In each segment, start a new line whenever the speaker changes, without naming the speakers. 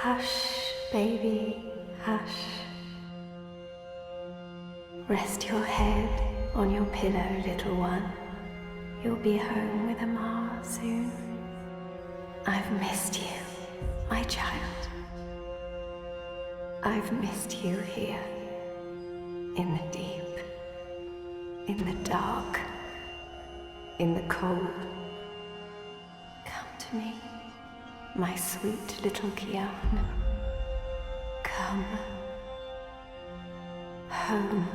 Hush, baby, hush. Rest your head on your pillow, little one. You'll be home with Amar soon. I've missed you, my child. I've missed you here, in the deep, in the dark, in the cold. Come to me, my sweet little Kian. Come home.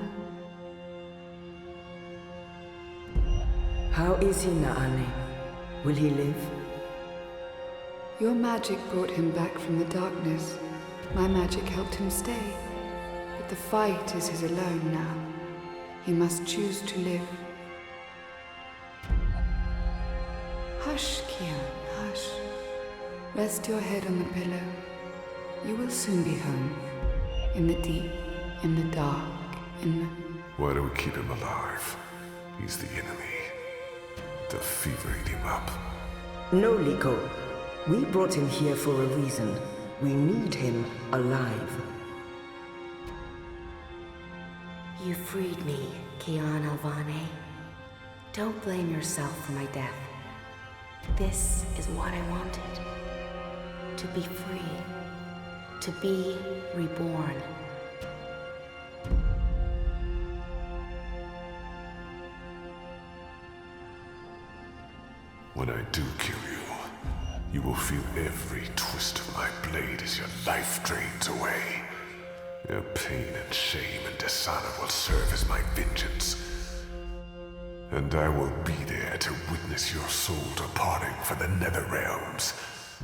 How is he, Naane? Will he live?
Your magic brought him back from the darkness. My magic helped him stay. But the fight is his alone now. He must choose to live. Hush, Kian, hush. Rest your head on the pillow. You will soon be home. In the deep, in the dark, in the...
Why do we keep him alive? He's the enemy. The fever ate him up.
No, Liko. We brought him here for a reason. We need him alive.
You freed me, Kian Alvane. Don't blame yourself for my death. This is what I wanted. To be free. To be reborn.
When I do kill you, you will feel every twist of my blade as your life drains away. Your pain and shame and dishonor will serve as my vengeance. And I will be there to witness your soul departing for the nether realms,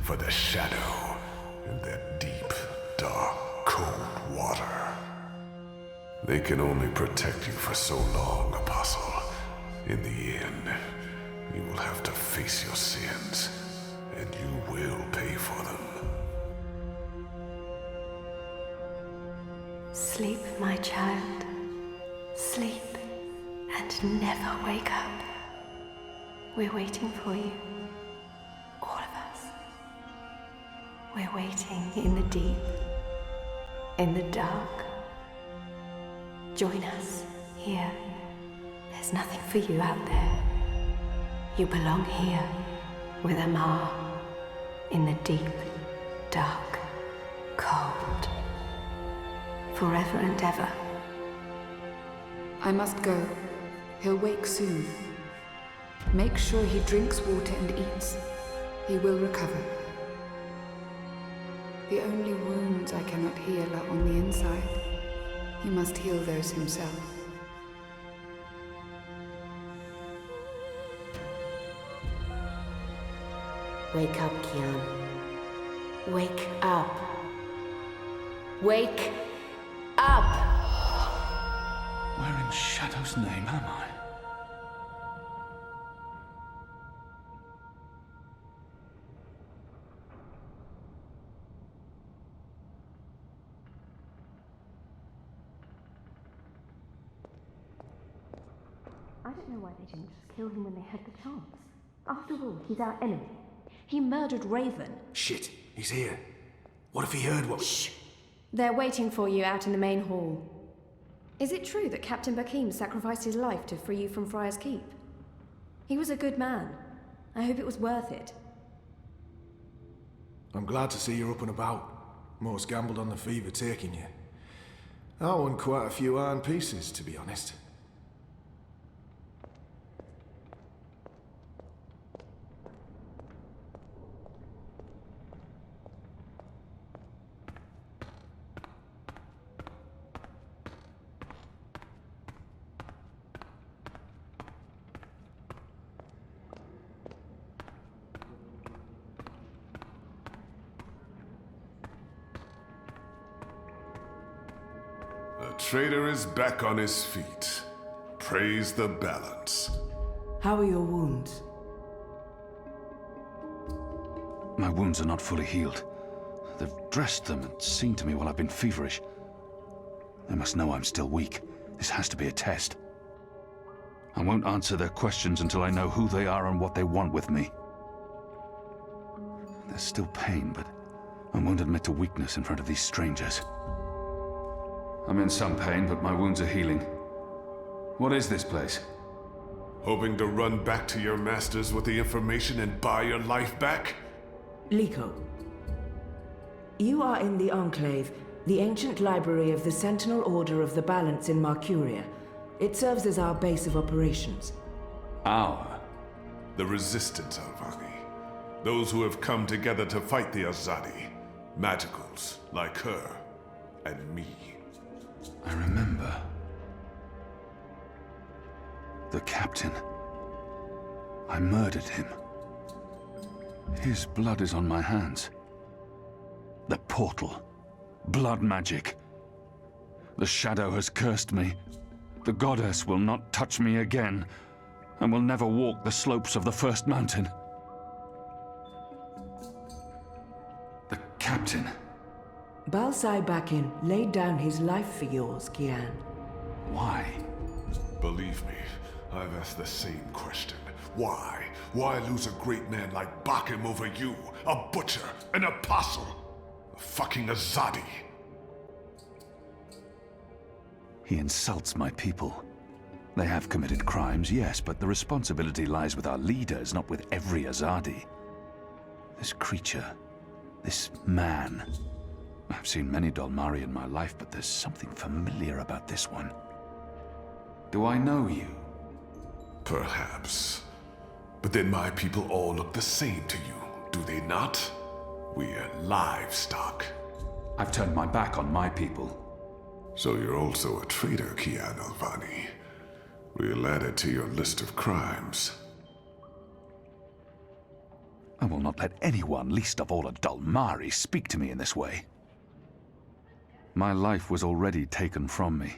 for the shadow, and that deep, dark, cold water. They can only protect you for so long, Apostle. In the end, you will have to face your sins, and you will pay for them.
Sleep, my child. Sleep and never wake up. We're waiting for you. All of us. We're waiting in the deep, in the dark. Join us here. There's nothing for you out there. You belong here with Amar in the deep, dark, cold. Forever and ever.
I must go. He'll wake soon. Make sure he drinks water and eats. He will recover. The only wounds I cannot heal are on the inside. He must heal those himself.
Wake up, Kian. Wake up. Wake up!
Where in Shadow's name am I?
I don't know why they didn't just kill him when they had the chance. After all, he's our enemy. He murdered Raven.
Shit, he's here. What if he heard what...
Shh! They're waiting for you out in the main hall. Is it true that Captain Bakim sacrificed his life to free you from Friar's Keep? He was a good man. I hope it was worth it.
I'm glad to see you're up and about. Most gambled on the fever taking you. I won quite a few iron pieces, to be honest.
The traitor is back on his feet. Praise the balance.
How are your wounds?
My wounds are not fully healed. They've dressed them and seen to me while I've been feverish. They must know I'm still weak. This has to be a test. I won't answer their questions until I know who they are and what they want with me. There's still pain, but I won't admit to weakness in front of these strangers. I'm in some pain, but my wounds are healing. What is this place?
Hoping to run back to your masters with the information and buy your life back?
Liko, you are in the Enclave, the ancient library of the Sentinel Order of the Balance in Marcuria. It serves as our base of operations.
Our?
The Resistance, Alvani. Those who have come together to fight the Azadi. Magicals, like her, and me.
I remember. The captain. I murdered him. His blood is on my hands. The portal. Blood magic. The shadow has cursed me. The goddess will not touch me again, and will never walk the slopes of the first mountain. The captain.
Balsai Bakin laid down his life for yours, Kian.
Why?
Believe me, I've asked the same question. Why? Why lose a great man like Bakim over you? A butcher, an apostle, a fucking Azadi.
He insults my people. They have committed crimes, yes, but the responsibility lies with our leaders, not with every Azadi. This creature, this man. I've seen many Dolmari in my life, but there's something familiar about this one. Do I know you?
Perhaps. But then my people all look the same to you, do they not? We're livestock.
I've turned my back on my people.
So you're also a traitor, Kian Alvani. We'll add it to your list of crimes.
I will not let anyone, least of all a Dolmari, speak to me in this way. My life was already taken from me.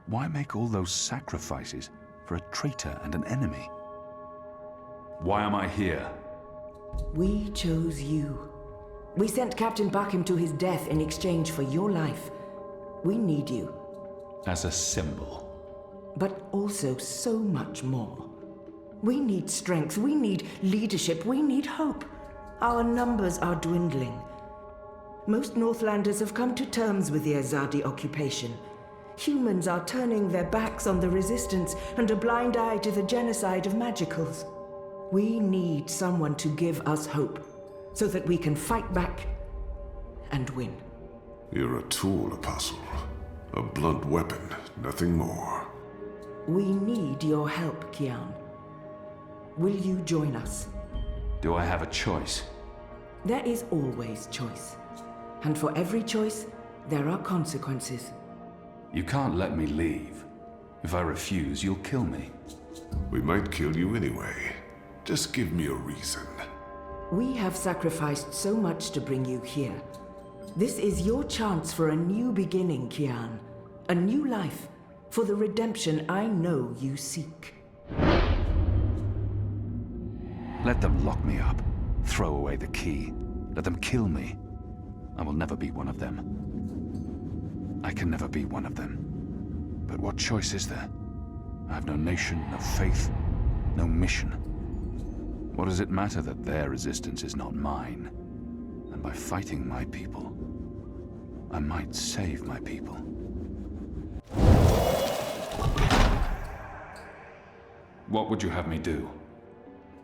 Why make all those sacrifices for a traitor and an enemy? Why am I here?
We chose you. We sent Captain Bakim to his death in exchange for your life. We need you.
As a symbol.
But also so much more. We need strength, we need leadership, we need hope. Our numbers are dwindling. Most Northlanders have come to terms with the Azadi occupation. Humans are turning their backs on the Resistance and a blind eye to the genocide of Magicals. We need someone to give us hope, so that we can fight back and win.
You're a tool, Apostle. A blunt weapon, nothing more.
We need your help, Kian. Will you join us?
Do I have a choice?
There is always choice. And for every choice, there are consequences.
You can't let me leave. If I refuse, you'll kill me.
We might kill you anyway. Just give me a reason.
We have sacrificed so much to bring you here. This is your chance for a new beginning, Kian. A new life, for the redemption I know you seek.
Let them lock me up. Throw away the key. Let them kill me. I will never be one of them. I can never be one of them. But what choice is there? I have no nation, no faith, no mission. What does it matter that their resistance is not mine? And by fighting my people, I might save my people. What would you have me do?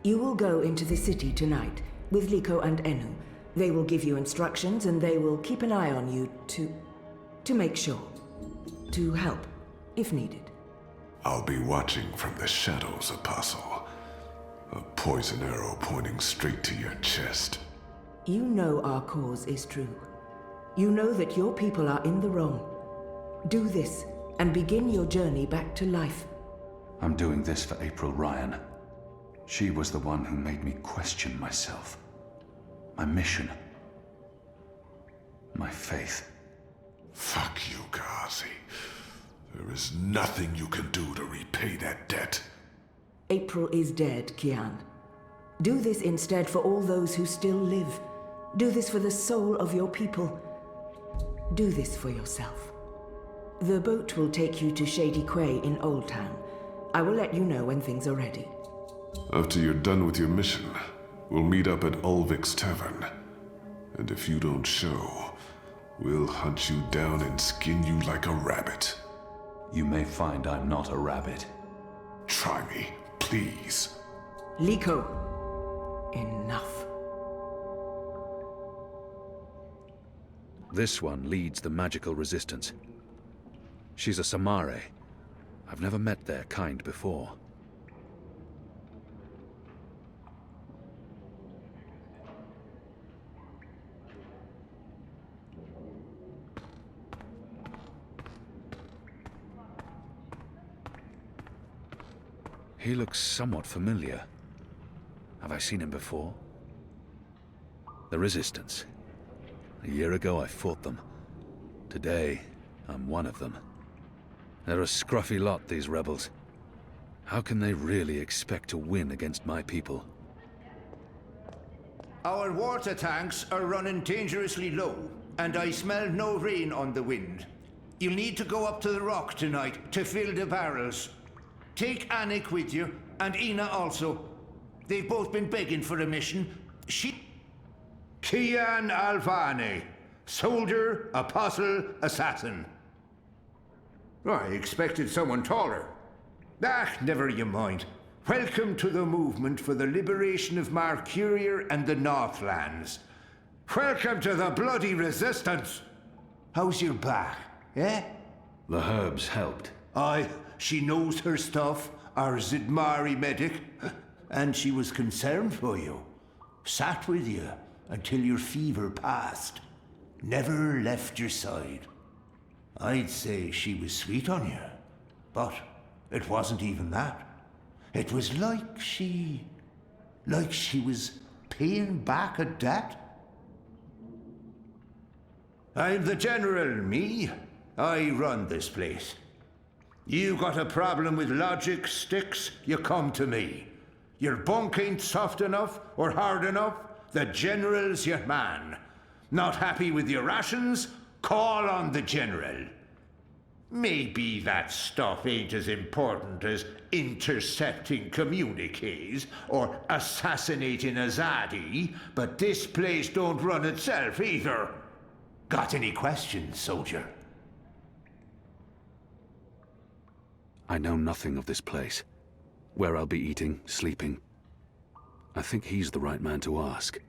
You will go into the city tonight with Liko and Enu. They will give you instructions and they will keep an eye on you to make sure. To help, if needed.
I'll be watching from the shadows, Apostle. A poison arrow pointing straight to your chest.
You know our cause is true. You know that your people are in the wrong. Do this and begin your journey back to life.
I'm doing this for April Ryan. She was the one who made me question myself. My mission. My faith.
Fuck you, Ghazi. There is nothing you can do to repay that debt.
April is dead, Kian. Do this instead for all those who still live. Do this for the soul of your people. Do this for yourself. The boat will take you to Shady Quay in Old Town. I will let you know when things are ready.
After you're done with your mission, we'll meet up at Ulvik's Tavern. And if you don't show, we'll hunt you down and skin you like a rabbit.
You may find I'm not a rabbit.
Try me, please.
Liko, enough.
This one leads the magical resistance. She's a Samare. I've never met their kind before. He looks somewhat familiar. Have I seen him before? The Resistance. A year ago I fought them. Today, I'm one of them. They're a scruffy lot, these rebels. How can they really expect to win against my people?
Our water tanks are running dangerously low, and I smell no rain on the wind. You'll need to go up to the rock tonight to fill the barrels. Take Anik with you, and Ina also. They've both been begging for a mission. Kian Alvane, soldier, apostle, assassin. I expected someone taller. Never you mind. Welcome to the movement for the liberation of Marcuria and the Northlands. Welcome to the bloody resistance. How's your back, eh?
The herbs helped.
Aye, she knows her stuff, our Zidmari medic, and she was concerned for you. Sat with you until your fever passed. Never left your side. I'd say she was sweet on you, but it wasn't even that. It was like she was paying back a debt. I'm the general, me. I run this place. You got a problem with logic, Sticks, you come to me. Your bunk ain't soft enough or hard enough, the general's your man. Not happy with your rations? Call on the general. Maybe that stuff ain't as important as intercepting communiques or assassinating Azadi, but this place don't run itself either. Got any questions, soldier?
I know nothing of this place. Where I'll be eating, sleeping. I think he's the right man to ask.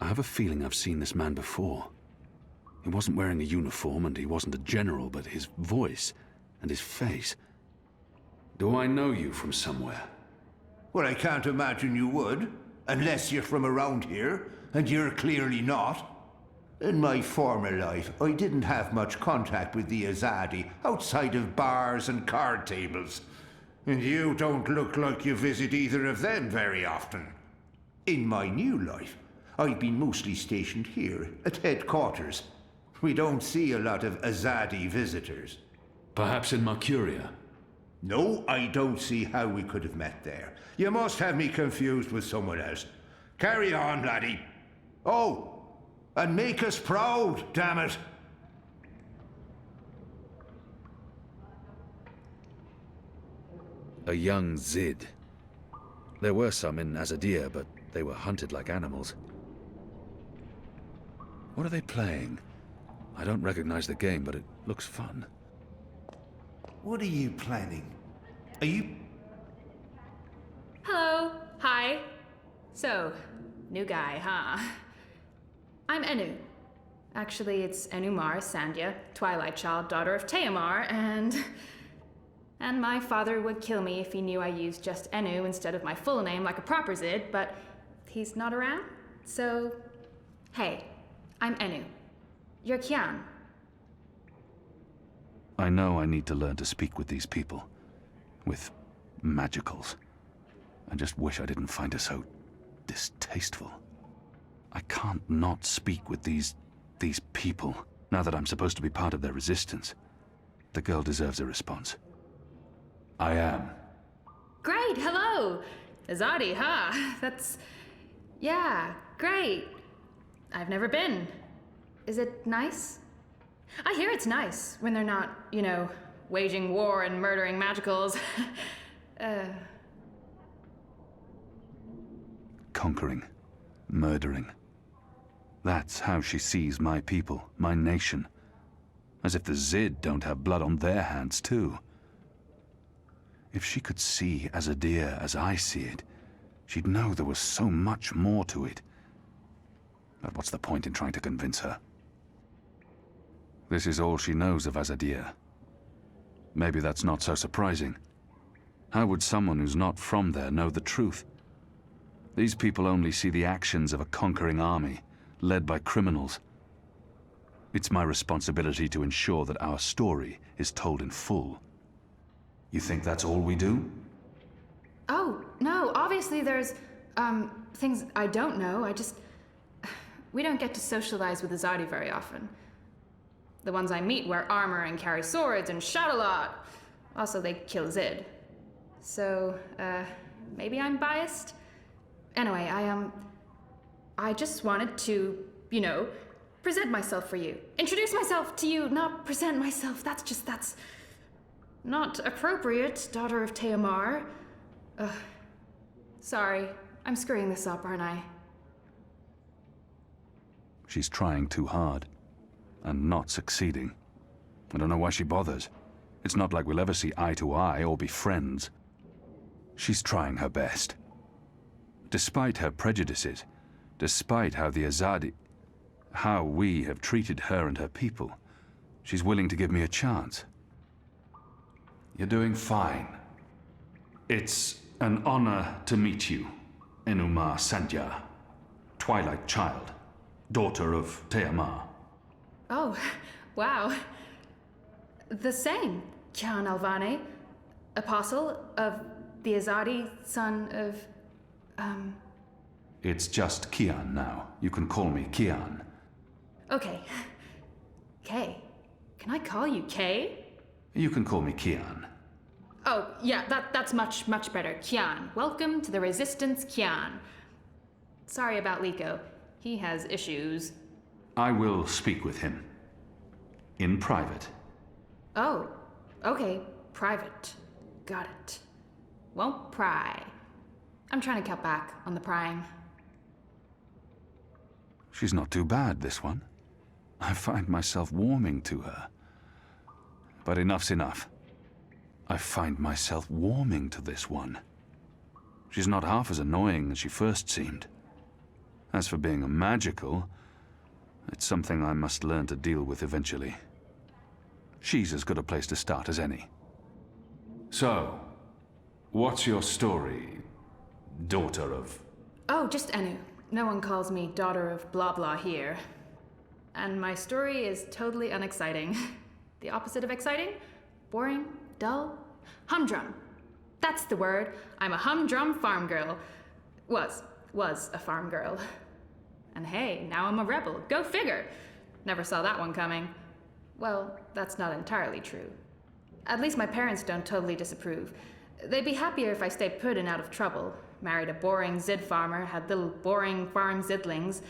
I have a feeling I've seen this man before. He wasn't wearing a uniform and he wasn't a general, but his voice and his face.
Do I know you from somewhere?
Well, I can't imagine you would, unless you're from around here, and you're clearly not. In my former life, I didn't have much contact with the Azadi outside of bars and card tables. And you don't look like you visit either of them very often. In my new life, I've been mostly stationed here at headquarters. We don't see a lot of Azadi visitors.
Perhaps in Marcuria?
No, I don't see how we could have met there. You must have me confused with someone else. Carry on, laddie. Oh, and make us proud, damn it.
A young Zid. There were some in Azadir, but they were hunted like animals. What are they playing? I don't recognize the game, but it looks fun.
What are you planning? Are you...
Hello. Hi. So, new guy, huh? I'm Enu. Actually, it's Enumar Sandhya, Twilight Child, daughter of Teomar, and my father would kill me if he knew I used just Enu instead of my full name like a proper Zid, but he's not around, so... Hey, I'm Enu. You're Kian.
I know I need to learn to speak with these people. With magicals. I just wish I didn't find her so distasteful. I can't not speak with these people, now that I'm supposed to be part of their resistance. The girl deserves a response.
I am.
Great, hello! Azadi, huh? That's... yeah, great. I've never been. Is it nice? I hear it's nice when they're not, you know, waging war and murdering magicals.
Conquering. Murdering. That's how she sees my people, my nation. As if the Zid don't have blood on their hands, too. If she could see Azadir as I see it, she'd know there was so much more to it. But what's the point in trying to convince her? This is all she knows of Azadir. Maybe that's not so surprising. How would someone who's not from there know the truth? These people only see the actions of a conquering army, led by criminals. It's my responsibility to ensure that our story is told in full. You think that's all we do?
Oh, no, obviously there's, things I don't know. We don't get to socialize with Azadi very often. The ones I meet wear armor and carry swords and shout a lot. Also, they kill Zid. So, maybe I'm biased? Anyway, I just wanted to, present myself for you. Introduce myself to you, not present myself. That's not appropriate, daughter of Teomar. Sorry, I'm screwing this up, aren't I?
She's trying too hard, and not succeeding. I don't know why she bothers. It's not like we'll ever see eye to eye or be friends. She's trying her best. Despite her prejudices, despite how we have treated her and her people, she's willing to give me a chance. You're doing fine. It's an honor to meet you, Enuma Sandhya, Twilight Child, daughter of Teomar.
Oh, wow. The same, Kian Alvane, apostle of the Azadi, son of,
It's just Kian now. You can call me Kian.
Okay. Kay. Can I call you Kay?
You can call me Kian.
Oh, yeah, that's much better. Kian. Welcome to the Resistance, Kian. Sorry about Liko. He has issues.
I will speak with him. In private.
Oh, okay. Private. Got it. Won't pry. I'm trying to cut back on the prying.
She's not too bad, this one. I find myself warming to her. But enough's enough. I find myself warming to this one. She's not half as annoying as she first seemed. As for being a magical, it's something I must learn to deal with eventually. She's as good a place to start as any. So, what's your story, daughter of...
Oh, just Enu. No one calls me daughter of blah blah here. And my story is totally unexciting. The opposite of exciting? Boring? Dull? Humdrum. That's the word. I'm a humdrum farm girl. Was a farm girl. And hey, now I'm a rebel. Go figure. Never saw that one coming. Well, that's not entirely true. At least my parents don't totally disapprove. They'd be happier if I stayed put and out of trouble. Married a boring Zid farmer, had little boring farm Zidlings.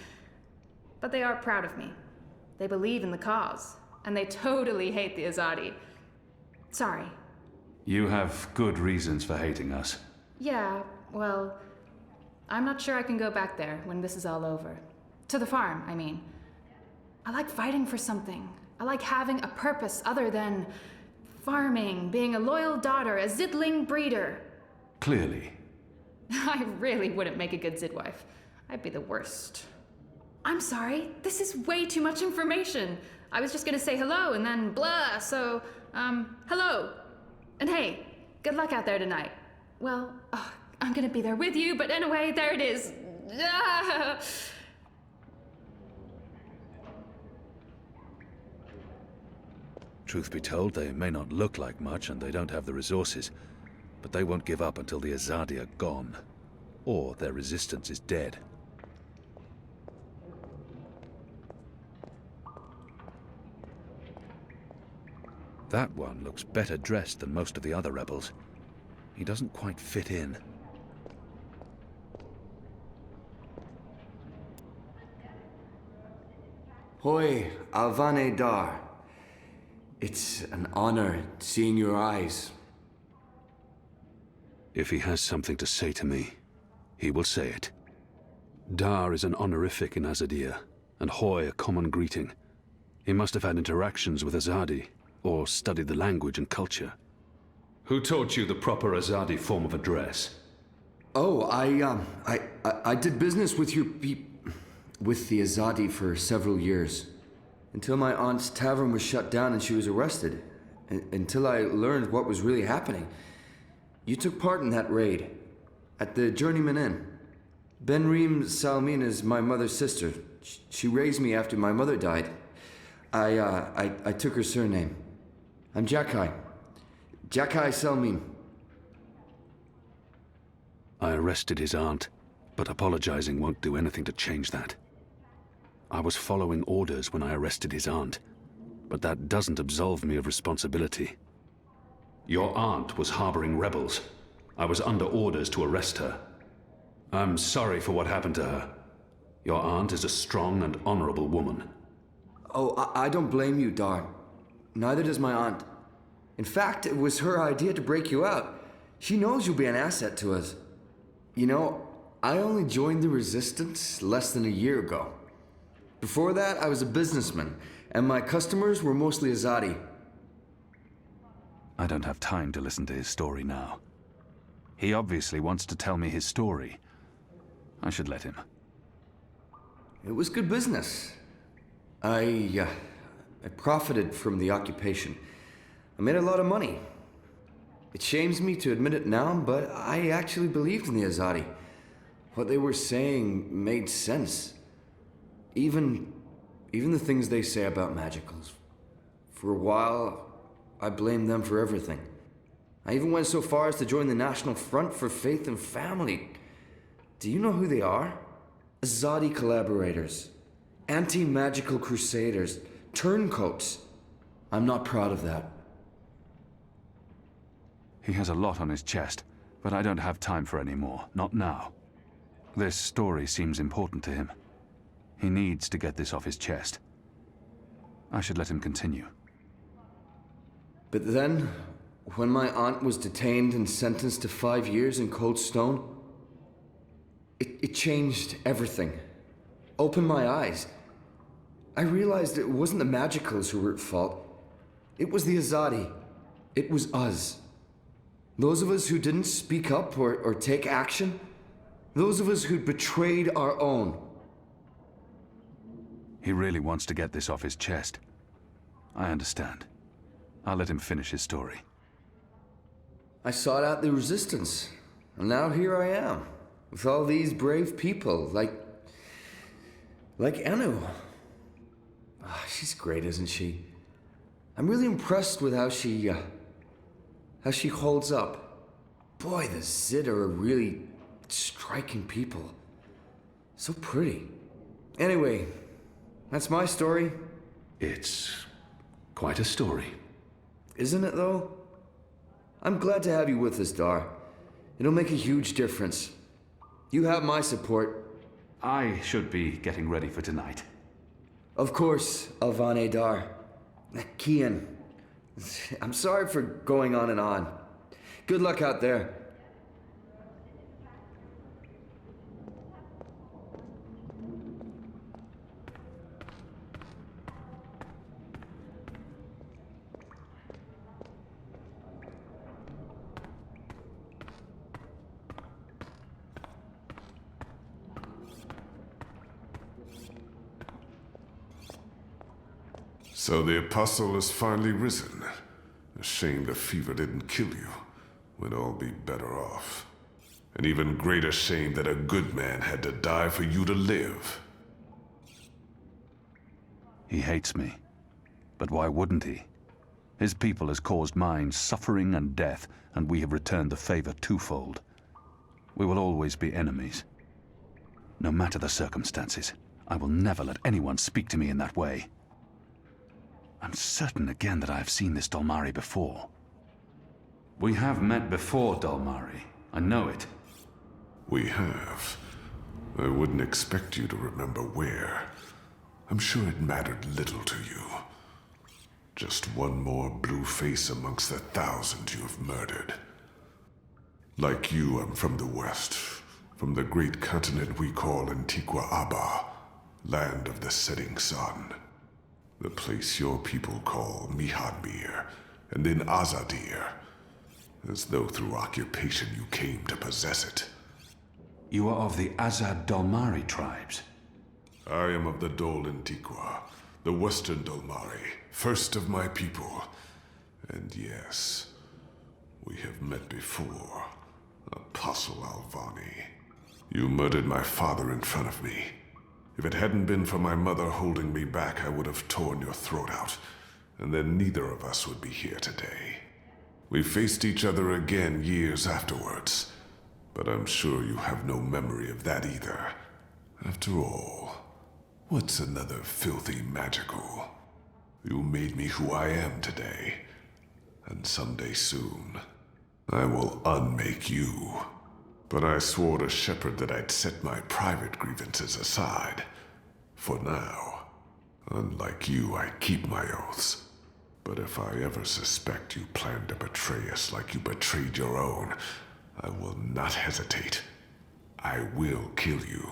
But they are proud of me. They believe in the cause. And they totally hate the Azadi. Sorry.
You have good reasons for hating us.
Yeah, well, I'm not sure I can go back there when this is all over. To the farm, I mean. I like fighting for something. I like having a purpose other than farming, being a loyal daughter, a Zidling breeder.
Clearly.
I really wouldn't make a good Zid wife. I'd be the worst. I'm sorry, this is way too much information. I was just gonna say hello and then blah, so, hello. And hey, good luck out there tonight. Well, I'm gonna be there with you, but anyway, there it is. Ah!
Truth be told, they may not look like much and they don't have the resources, but they won't give up until the Azadi are gone, or their resistance is dead. That one looks better dressed than most of the other rebels. He doesn't quite fit in.
Hoi, Alvane Dar. It's an honor seeing your eyes.
If he has something to say to me, he will say it. Dar is an honorific in Azadir,
and Hoy a common greeting. He must have had interactions with Azadi, or studied the language and culture. Who taught you the proper Azadi form of address?
Oh, I did business with with the Azadi for several years. Until my aunt's tavern was shut down and she was arrested. Until I learned what was really happening. You took part in that raid. At the Journeyman Inn. Benreem Salmin is my mother's sister. She raised me after my mother died. I took her surname. I'm Jakai. Jakai Salmin.
I arrested his aunt, but apologizing won't do anything to change that. I was following orders when I arrested his aunt, but that doesn't absolve me of responsibility. Your aunt was harboring rebels. I was under orders to arrest her. I'm sorry for what happened to her. Your aunt is a strong and honorable woman.
Oh, I don't blame you, Dar. Neither does my aunt. In fact, it was her idea to break you out. She knows you'll be an asset to us. You know, I only joined the Resistance less than a year ago. Before that, I was a businessman, and my customers were mostly Azadi.
I don't have time to listen to his story now. He obviously wants to tell me his story. I should let him.
It was good business. I profited from the occupation. I made a lot of money. It shames me to admit it now, but I actually believed in the Azadi. What they were saying made sense. Even the things they say about magicals. For a while, I blamed them for everything. I even went so far as to join the National Front for Faith and Family. Do you know who they are? Azadi collaborators. Anti-magical crusaders. Turncoats. I'm not proud of that.
He has a lot on his chest, but I don't have time for any more. Not now. This story seems important to him. He needs to get this off his chest. I should let him continue.
But then, when my aunt was detained and sentenced to 5 years in Cold Stone, it changed everything. Opened my eyes. I realized it wasn't the Magicals who were at fault. It was the Azadi. It was us. Those of us who didn't speak up or take action. Those of us who'd betrayed our own.
He really wants to get this off his chest. I understand. I'll let him finish his story.
I sought out the Resistance, and now here I am, with all these brave people, like Enu. Oh, she's great, isn't she? I'm really impressed with how she holds up. Boy, the Zid are a really striking people. So pretty. Anyway, that's my story.
It's quite a story.
Isn't it, though? I'm glad to have you with us, Dar. It'll make a huge difference. You have my support.
I should be getting ready for tonight.
Of course, Alvane Dar. Kian. I'm sorry for going on and on. Good luck out there.
So the Apostle has finally risen. A shame the fever didn't kill you. We'd all be better off. An even greater shame that a good man had to die for you to live.
He hates me. But why wouldn't he? His people has caused mine suffering and death, and we have returned the favor twofold. We will always be enemies. No matter the circumstances, I will never let anyone speak to me in that way. I'm certain again that I have seen this Dolmari before.
We have met before, Dolmari. I know it.
We have. I wouldn't expect you to remember where. I'm sure it mattered little to you. Just one more blue face amongst the thousands you have murdered. Like you, I'm from the West. From the great continent we call Antigua Aba. land of the setting sun. The place your people call Mihadmir, and then Azadir, as though through occupation you came to possess it.
You are of the Azad Dalmari tribes.
I am of the Dol Antiqua, the Western Dolmari, first of my people. And yes, we have met before, Apostle Alvani. You murdered my father in front of me. If it hadn't been for my mother holding me back, I would have torn your throat out, and then neither of us would be here today. We faced each other again years afterwards, but I'm sure you have no memory of that either. After all, what's another filthy magical? You made me who I am today, and someday soon, I will unmake you. But I swore to Shepard that I'd set my private grievances aside. For now. Unlike you, I keep my oaths. But if I ever suspect you plan to betray us like you betrayed your own, I will not hesitate. I will kill you.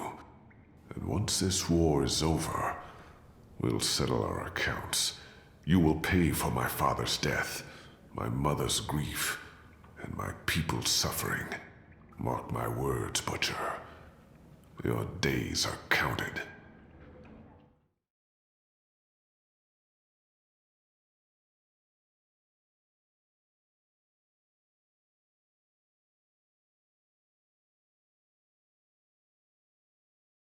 And once this war is over, we'll settle our accounts. You will pay for my father's death, my mother's grief, and my people's suffering. Mark my words, Butcher. Your days are counted.